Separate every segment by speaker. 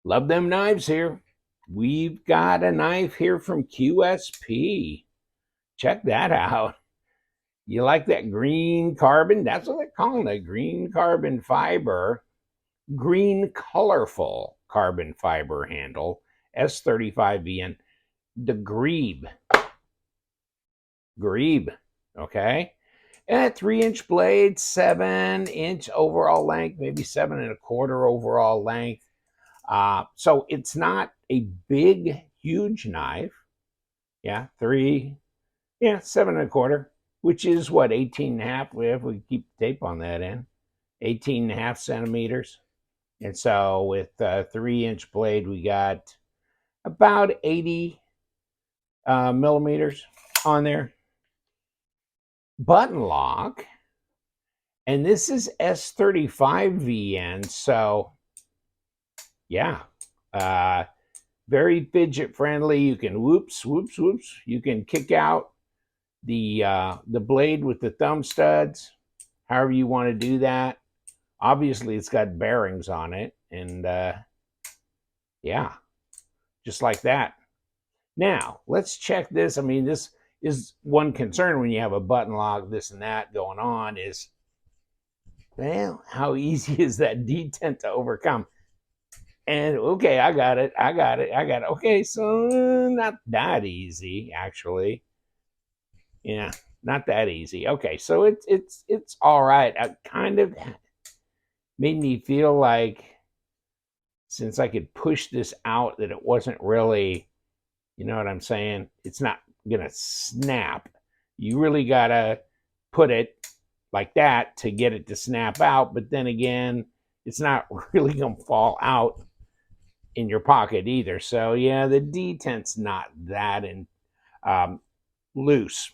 Speaker 1: Love them knives here. We've got a knife here from QSP. Check that out. You like that green carbon? That's what they're calling it, green carbon fiber, green colorful carbon fiber handle, S35VN, the Grebe, okay? And a 3-inch blade, 7-inch overall length, maybe 7 1/4 overall length. So it's not a big, huge knife. Yeah, 7 1/4, which is what, 18 and a half, if we keep tape on that end, 18.5 centimeters. And so with a 3-inch blade, we got about 80 millimeters on there. Button lock, and this is S35VN. So yeah, uh, very fidget friendly. You can whoops. You can kick out the blade with the thumb studs, however you want to do that. Obviously, it's got bearings on it, and yeah, just like that. Now let's check this. I mean, this is one concern when you have a button lock, this and that going on is, well, how easy is that detent to overcome? And okay, I got it. Okay, so not that easy, actually. Yeah, not that easy. Okay, so it's all right. I kind of made me feel like since I could push this out that it wasn't really, you know what I'm saying? It's not gonna snap. You really gotta put it like that to get it to snap out. But then again, it's not really gonna fall out in your pocket either. So yeah, the detent's not that um, loose.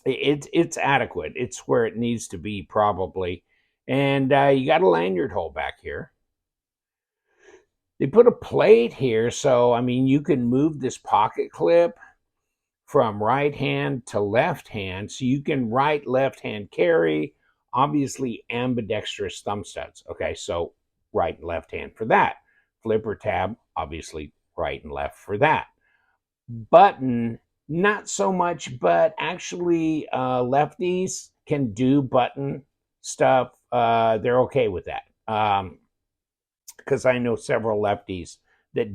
Speaker 1: It's adequate. It's where it needs to be probably. And you got a lanyard hole back here. They put a plate here, so I mean you can move this pocket clip from right hand to left hand, so you can right left hand carry. Obviously ambidextrous thumb studs. Okay, so right and left hand for that. Flipper tab, obviously right and left for that. Button, not so much, but actually lefties can do button stuff. They're okay with that. Because I know several lefties that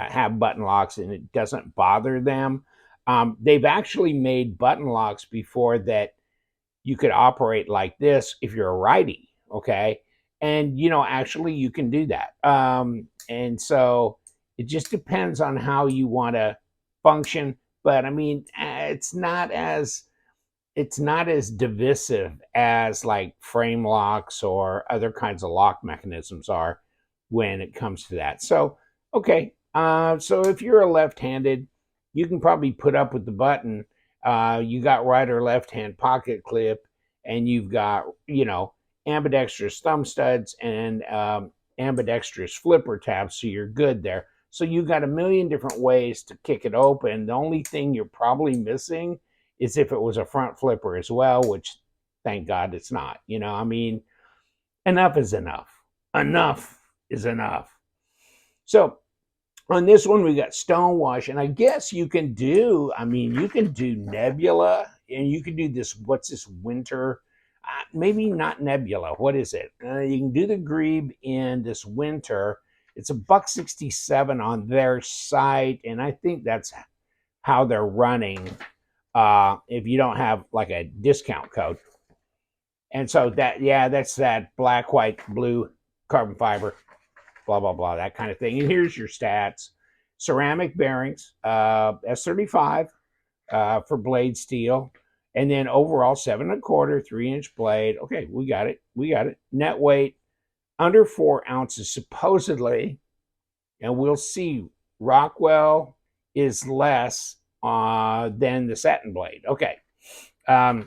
Speaker 1: have button locks and it doesn't bother them. They've actually made button locks before that you could operate like this if you're a righty, okay? And actually you can do that. And so it just depends on how you want to function. But I mean, it's not as divisive as like frame locks or other kinds of lock mechanisms are when it comes to that. So okay, so if you're a left-handed, you can probably put up with the button. You got right or left hand pocket clip, and you've got ambidextrous thumb studs and ambidextrous flipper tabs, so you're good there. So you've got a million different ways to kick it open. The only thing you're probably missing is if it was a front flipper as well, which thank God it's not. I mean, enough is enough. Enough is enough. So on this one, we got Stonewash, and I guess you can do Nebula, and you can do this, what's this, Winter? Maybe not Nebula. What is it? You can do the Grebe in this Winter. It's $1.67 on their site, and I think that's how they're running if you don't have like a discount code. And so that's that black, white, blue carbon fiber, blah, blah, blah, that kind of thing. And here's your stats. Ceramic bearings, S35 for blade steel. And then overall 7 1/4, 3-inch blade. Okay, we got it. Net weight, under 4 ounces, supposedly. And we'll see. Rockwell is less than the satin blade. Okay. I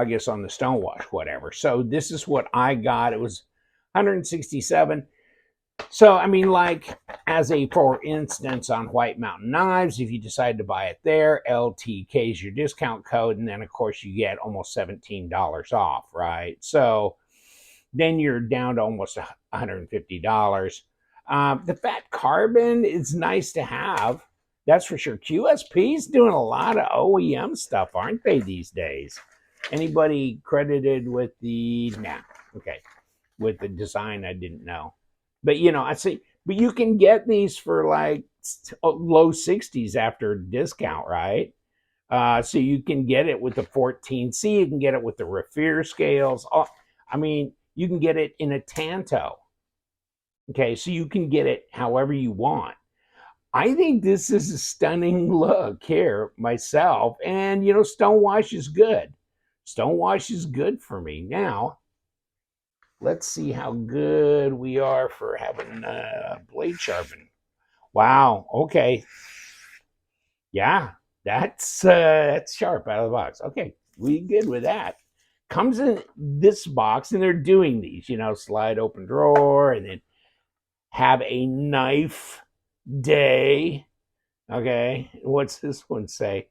Speaker 1: guess on the Stonewash, whatever. So this is what I got. It was 167. So I mean, like for instance, on White Mountain Knives, if you decide to buy it there, LTK is your discount code, and then of course you get almost $17 off, right? So then you're down to almost $150. The fat carbon is nice to have. That's for sure. QSP's doing a lot of OEM stuff, aren't they, these days? Anybody credited with the okay, with the design? I didn't know, but I see. But you can get these for like low 60s after discount, right? So you can get it with the 14C. You can get it with the Raffier scales. I mean, you can get it in a Tanto. Okay, so you can get it however you want. I think this is a stunning look here myself. And, stonewash is good. Stonewash is good for me. Now, let's see how good we are for having blade sharpen. Wow. Okay. Yeah, that's sharp out of the box. Okay, we good with that. Comes in this box, and they're doing these, slide open drawer, and then have a knife day. Okay, what's this one say?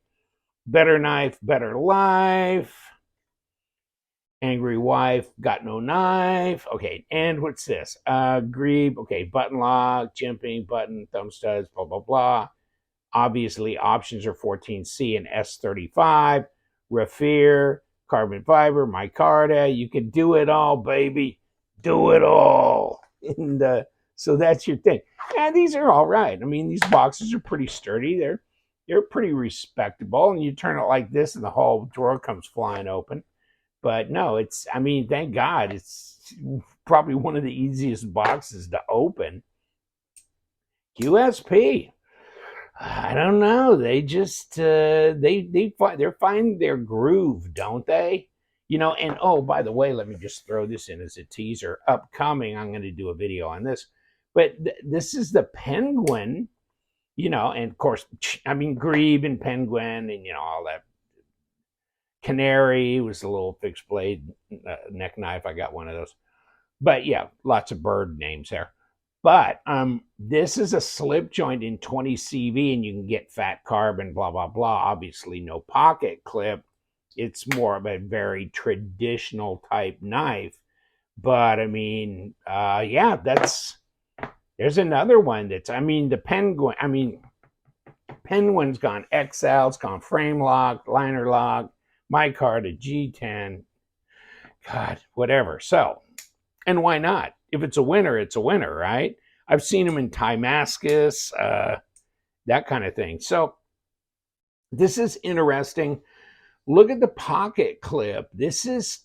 Speaker 1: Better knife, better life. Angry wife, got no knife. Okay, and what's this? Grebe, okay, button lock, jimping, button, thumb studs, blah, blah, blah. Obviously, options are 14C and S35, Raffier, carbon fiber, micarta. You can do it all, baby. Do it all. And so that's your thing. And these are all right. I mean, these boxes are pretty sturdy. They're pretty respectable. And you turn it like this, and the whole drawer comes flying open. But no, I mean, thank God, it's probably one of the easiest boxes to open. QSP. I don't know. They just they're finding their groove, don't they? And oh, by the way, let me just throw this in as a teaser. Upcoming, I'm going to do a video on this. But this is the Penguin, and of course, I mean, Grebe and Penguin and all that. Canary was a little fixed blade neck knife. I got one of those. But yeah, lots of bird names there. But this is a slip joint in 20 CV, and you can get fat carbon, blah, blah, blah. Obviously, no pocket clip. It's more of a very traditional type knife. But I mean, yeah, there's another one the Penguin's gone XL, it's gone frame lock, liner lock, micarta G10. God, whatever. So, and why not? If it's a winner, it's a winner, right? I've seen them in Timascus, that kind of thing. So this is interesting. Look at the pocket clip. This is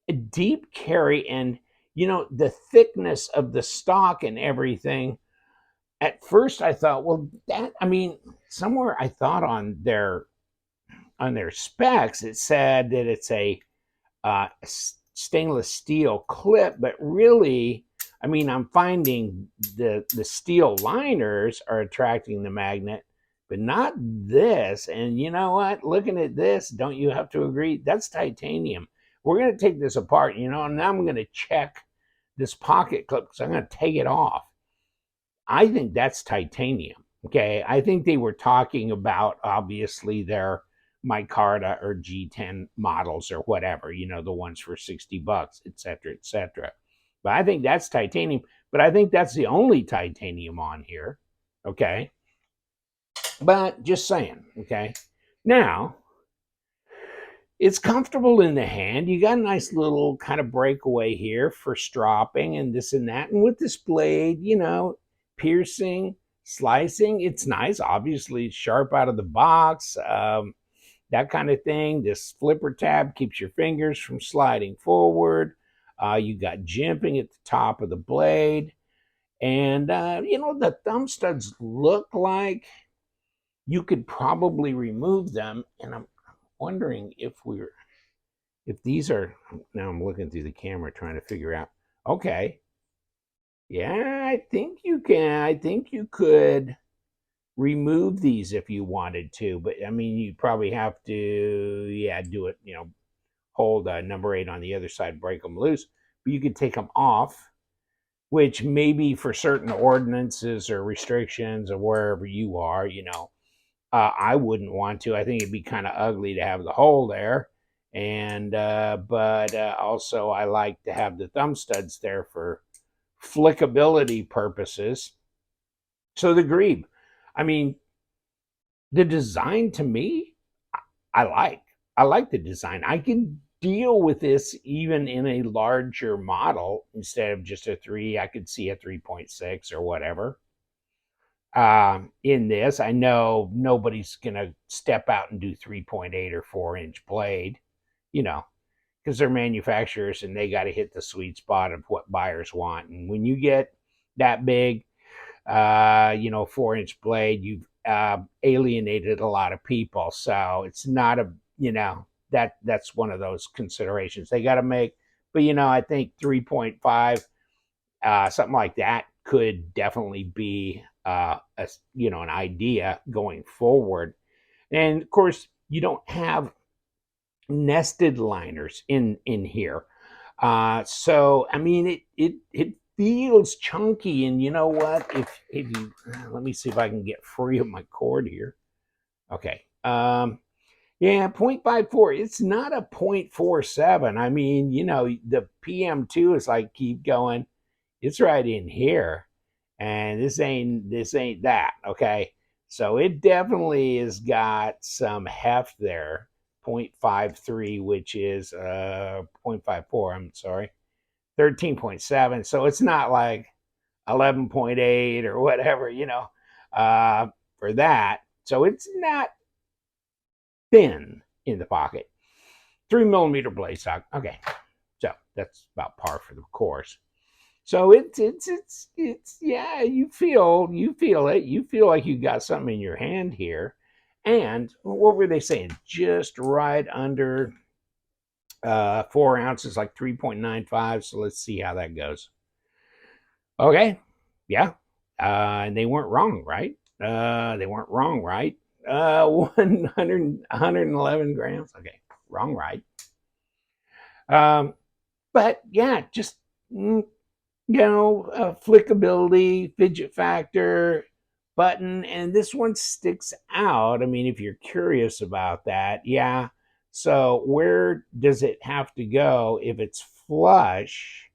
Speaker 1: a deep carry, and the thickness of the stock and everything. At first, I thought, well, somewhere I thought on their specs it said that it's a stainless steel clip, but really, I'm finding the steel liners are attracting the magnet, but not this. And you know what? Looking at this, don't you have to agree? That's titanium. We're going to take this apart, and now I'm going to check this pocket clip because I'm going to take it off. I think that's titanium. Okay. I think they were talking about, obviously, their micarta or G10 models or whatever, the ones for $60, et cetera, et cetera. But I think that's titanium, but I think that's the only titanium on here. Okay. But just saying. Okay. Now, it's comfortable in the hand. You got a nice little kind of breakaway here for stropping and this and that. And with this blade, piercing, slicing, it's nice. Obviously, sharp out of the box. That kind of thing. This flipper tab keeps your fingers from sliding forward. You got jimping at the top of the blade. And, the thumb studs look like you could probably remove them. And I'm wondering if these are, now I'm looking through the camera trying to figure out, okay. Yeah, I think you can. I think you could remove these if you wanted to, but you'd probably have to, do it, hold number 8 on the other side, break them loose. But you could take them off, which maybe for certain ordinances or restrictions or wherever you are, I wouldn't want to. I think it'd be kind of ugly to have the hole there. And, but also I like to have the thumb studs there for flickability purposes. So the Grebe, I mean, the design to me, I like. I like the design. I can deal with this even in a larger model instead of just a 3. I could see a 3.6 or whatever. In this, I know nobody's going to step out and do 3.8 or 4-inch blade, you know, because they're manufacturers and they got to hit the sweet spot of what buyers want. And when you get that big, 4-inch blade, you've alienated a lot of people. So it's not a, that's one of those considerations they got to make. But, I think 3.5, something like that could definitely be, an idea going forward. And of course, you don't have nested liners in here. So I mean, it feels chunky, and you know what? If you let me see if I can get free of my cord here. Okay. Yeah, 0.54. It's not a 0.47. I mean, the PM2 is like keep going. It's right in here, and this ain't that. Okay. So it definitely has got some heft there. 0.53, which is 0.54. I'm sorry, 13.7. So it's not like 11.8 or whatever, for that. So it's not thin in the pocket. 3mm blade stock. Okay, so that's about par for the course. So it's yeah, you feel it. You feel like you got something in your hand here. And what were they saying? Just right under 4 ounces, like 3.95. So let's see how that goes. Okay, yeah, and they weren't wrong, right? They weren't wrong, right? 111 grams. Okay, wrong, right? But yeah, just flickability, fidget factor, button, and this one sticks out. I mean, if you're curious about that, yeah. So where does it have to go if it's flush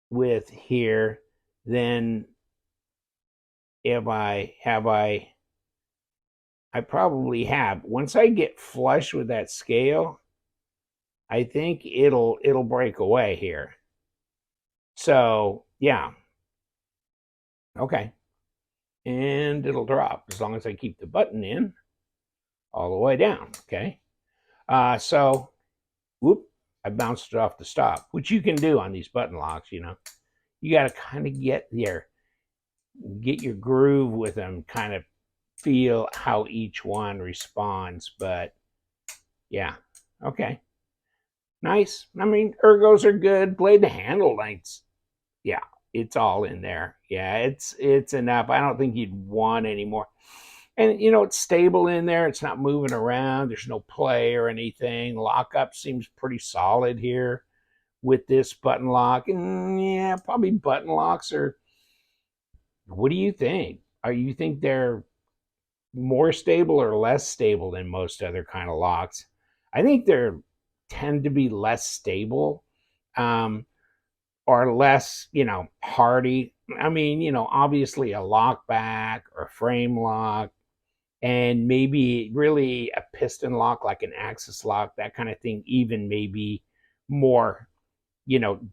Speaker 1: with here? Then if I probably have. Once I get flush with that scale, I think it'll break away here. So yeah, okay, and it'll drop as long as I keep the button in all the way down. Okay, so whoop, I bounced it off the stop, which you can do on these button locks. You got to kind of get your groove with them, kind of feel how each one responds. But yeah, okay, nice. I mean, ergos are good. Blade to handle lengths, yeah, it's all in there. Yeah, it's enough. I don't think you'd want any more. And it's stable in there. It's not moving around. There's no play or anything. Lockup seems pretty solid here with this button lock. And yeah, probably button locks are. What do you think? Are you think they're more stable or less stable than most other kind of locks? I think they're tend to be less stable. Or less, hardy. I mean, obviously a lock back or frame lock, and maybe really a piston lock like an axis lock, that kind of thing, even maybe more,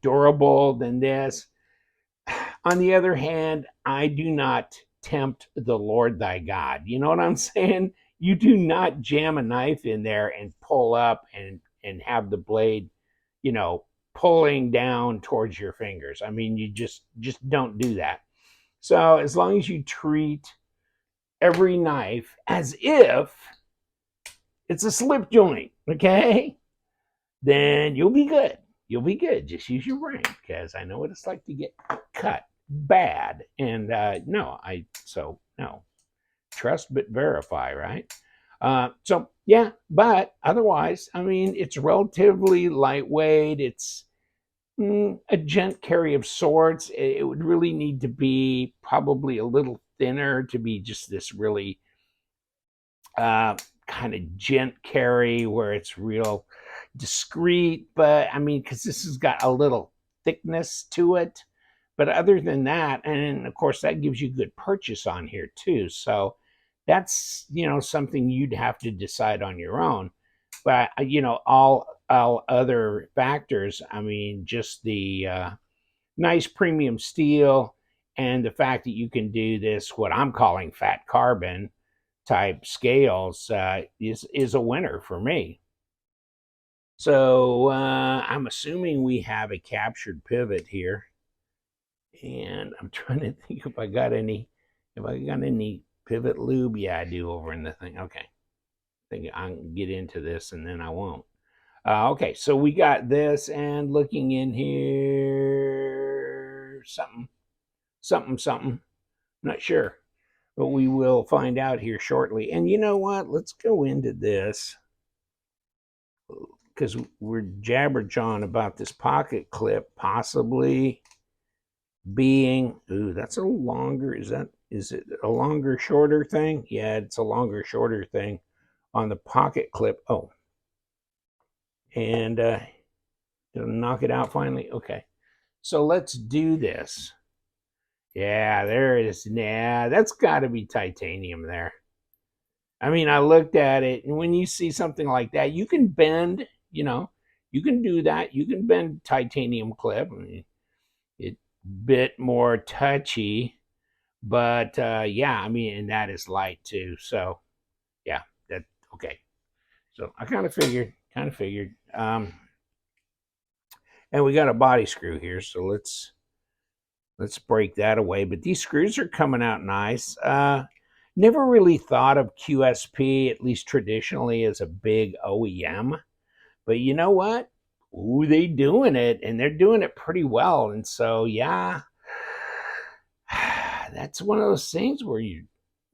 Speaker 1: durable than this. On the other hand, I do not tempt the Lord thy God. You know what I'm saying? You do not jam a knife in there and pull up and have the blade, you know, pulling down towards your fingers. I mean, you just don't do that. So as long as you treat every knife as if it's a slip joint, okay, then you'll be good. You'll be good. Just use your brain, because I know what it's like to get cut bad. And no, trust but verify, right? So yeah, but otherwise, I mean, it's relatively lightweight. It's a gent carry of sorts. It would really need to be probably a little thinner to be just this really kind of gent carry where it's real discreet. But I mean, because this has got a little thickness to it, But other than that, and of course that gives you good purchase on here too. So that's, something you'd have to decide on your own. But all other factors, I mean, just the nice premium steel and the fact that you can do this, what I'm calling fat carbon type scales, is a winner for me. So I'm assuming we have a captured pivot here, and I'm trying to think if I got any pivot lube. Yeah, I do over in the thing. Okay, I think I can get into this, and then I won't. Okay, so we got this, and looking in here, something. Not sure, but we will find out here shortly. And you know what? Let's go into this because we're jabberjawing about this pocket clip possibly being. Ooh, that's a longer. Is it a longer, shorter thing? Yeah, it's a longer, shorter thing on the pocket clip. Oh, and knock it out finally. Okay, so let's do this. Yeah, there it is. Nah, that's got to be titanium there. I mean, I looked at it, and when you see something like that, you can bend, you can do that. You can bend titanium clip. I mean, it's a bit more touchy, but yeah, I mean, and that is light too. So, yeah, that okay. So I kind of figured. And we got a body screw here, so let's break that away. But these screws are coming out nice. Never really thought of QSP, at least traditionally, as a big OEM. But you know what? Ooh, they doing it, and they're doing it pretty well. And so, yeah, that's one of those things where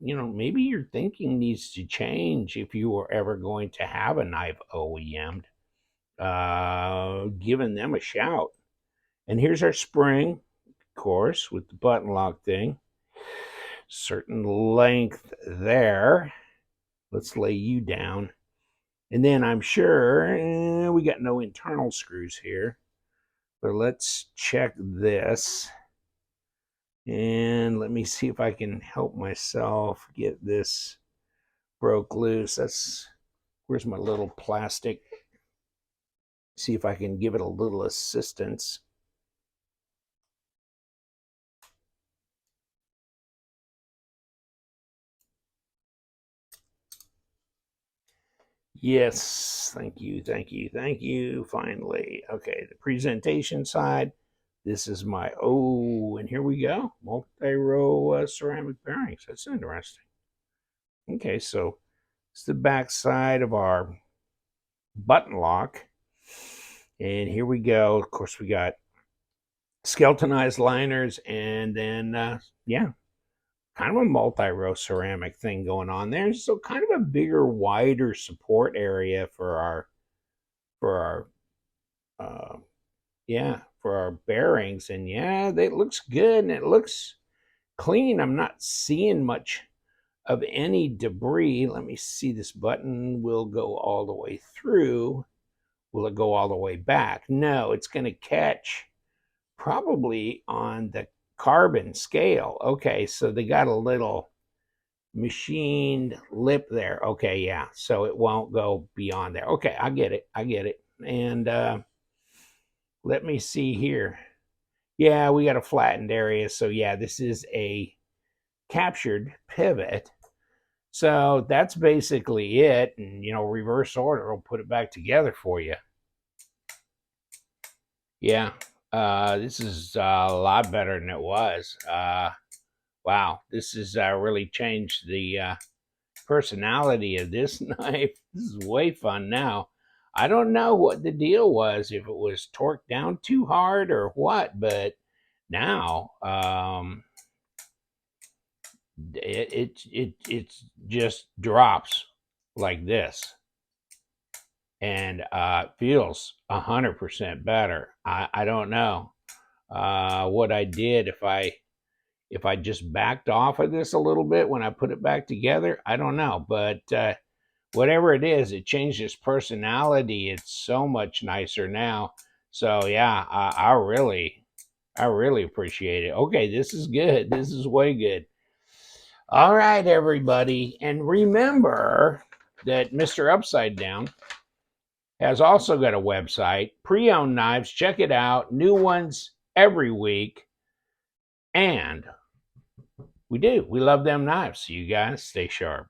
Speaker 1: maybe your thinking needs to change if you were ever going to have a knife OEM'd. Giving them a shout. And here's our spring, of course, with the button lock thing. Certain length there. Let's lay you down. And then I'm sure we got no internal screws here. But let's check this. And let me see if I can help myself get this broke loose. Where's my little plastic? See if I can give it a little assistance. Yes, thank you. Finally. Okay, the presentation side. This is my, and here we go. Multi-row ceramic bearings. That's interesting. Okay, so it's the back side of our button lock. And here we go. Of course, we got skeletonized liners, and then, yeah, kind of a multi-row ceramic thing going on there. So kind of a bigger, wider support area for our for our bearings. And yeah, it looks good and it looks clean. I'm not seeing much of any debris. Let me see. This button will go all the way through. Will it go all the way back? No, it's going to catch probably on the carbon scale. Okay, so they got a little machined lip there. Okay, yeah, so it won't go beyond there. Okay, I get it. And let me see here. Yeah, we got a flattened area. So yeah, this is a captured pivot. So that's basically it. And, reverse order will put it back together for you. Yeah, this is a lot better than it was. Wow, this has really changed the personality of this knife. This is way fun now. I don't know what the deal was, if it was torqued down too hard or what, but now it just drops like this, and feels 100% better. I don't know what I did, if I just backed off of this a little bit when I put it back together. I don't know, but whatever it is, it changed its personality. It's so much nicer now. So yeah, I really I really appreciate it. Okay, this is good. This is way good. All right, everybody. And remember that Mr. Upside Down has also got a website, pre-owned knives. Check it out. New ones every week. And we love them knives. So you guys stay sharp.